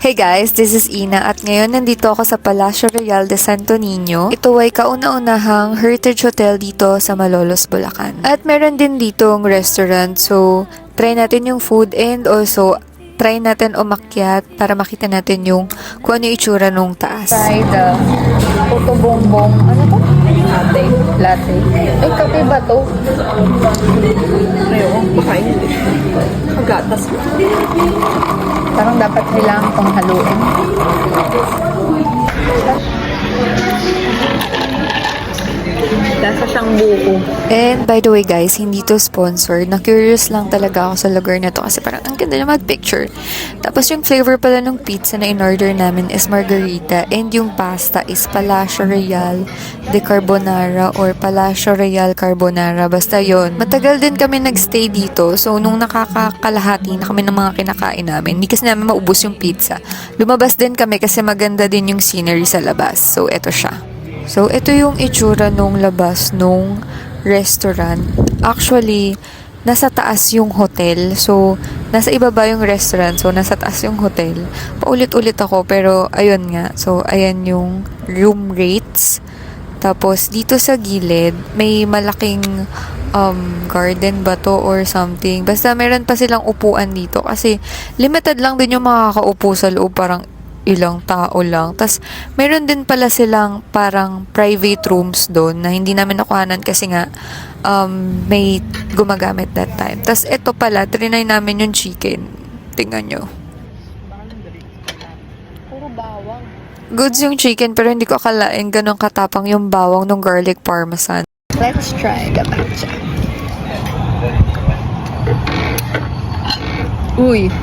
Hey guys, this is Ina at ngayon nandito ako sa Palacio Real de Santo Niño. Ito ay kauna-unahang Heritage Hotel dito sa Malolos, Bulacan. At meron din ditong restaurant, so try natin yung food and also try natin umakyat para makita natin yung kung ano yung itsura nung taas. Try the puto bongbong. Ano to? Latte. Latte. Ay, kape ba to? Ayoko, pakain. Magatas ko. Parang dapat kailangan pang haluin. Lasa siyang buko. And by the way guys, hindi to sponsored. Na-curious lang talaga ako sa lugar na to kasi parang ang ganda na mag-picture. Tapos yung flavor pala ng pizza na in-order namin is margarita and yung pasta is Palacio Real de Carbonara or Palacio Real Carbonara. Basta yon. Matagal din kami nagstay dito. So nung nakakalahati na kami ng mga kinakain namin, hindi kasi namin maubos yung pizza. Lumabas din kami kasi maganda din yung scenery sa labas. So eto siya. So, ito yung itsura nung labas nung restaurant. Actually, nasa taas yung hotel. So, nasa ibaba yung restaurant. So, nasa taas yung hotel. Paulit-ulit ako, pero ayun nga. So, ayan yung room rates. Tapos, dito sa gilid, may malaking garden ba to or something. Basta, meron pa silang upuan dito. Kasi, limited lang din yung makakaupo sa loob. Parang ilang tao lang. Tapos, meron din pala silang parang private rooms doon na hindi namin nakuhanan kasi nga may gumagamit that time. Tapos, ito pala, trinay namin yung chicken. Tingnan nyo. Puro bawang. Goods yung chicken pero hindi ko akalain ganun katapang yung bawang ng garlic parmesan. Let's try the matcha. Uy.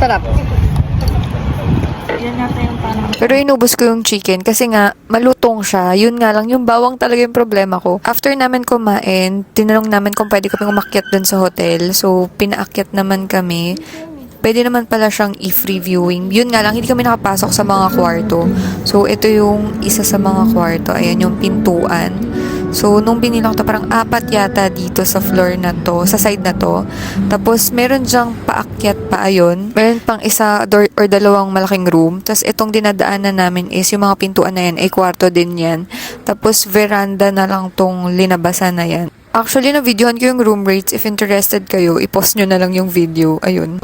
Sarap. Yan yata yung parang... Pero inubos ko yung chicken kasi nga malutong siya. Yun nga lang, yung bawang talaga yung problema ko. After namin kumain, tinanong namin kung pwede kami umakyat dun sa hotel. So, pinaakyat naman kami. Pwede naman pala siyang i-free viewing. Yun nga lang, hindi kami nakapasok sa mga kwarto. So, ito yung isa sa mga kwarto. Ayan yung pintuan. So, nung binilang to, parang 4 yata dito sa floor na to, sa side na to. Tapos, meron dyang paakyat pa ayon. Meron pang isa or 2 malaking room. Tapos, itong dinadaanan namin is yung mga pintuan na yan, ay kwarto din yan. Tapos, veranda na lang tong linabasan na yan. Actually, na-videohan ko yung room rates. If interested kayo, i-post nyo na lang yung video. Ayun.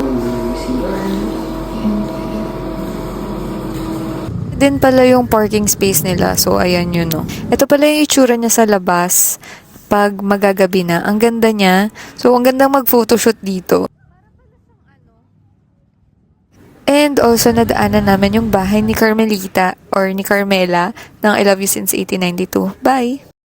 Din pala yung parking space nila. So, ayan yun, no. Ito pala yung itsura niya sa labas pag magagabi na. Ang ganda niya. So, ang ganda mag-photoshoot dito. And also, nadaanan namin yung bahay ni Carmelita or ni Carmela ng I Love You Since 1892. Bye!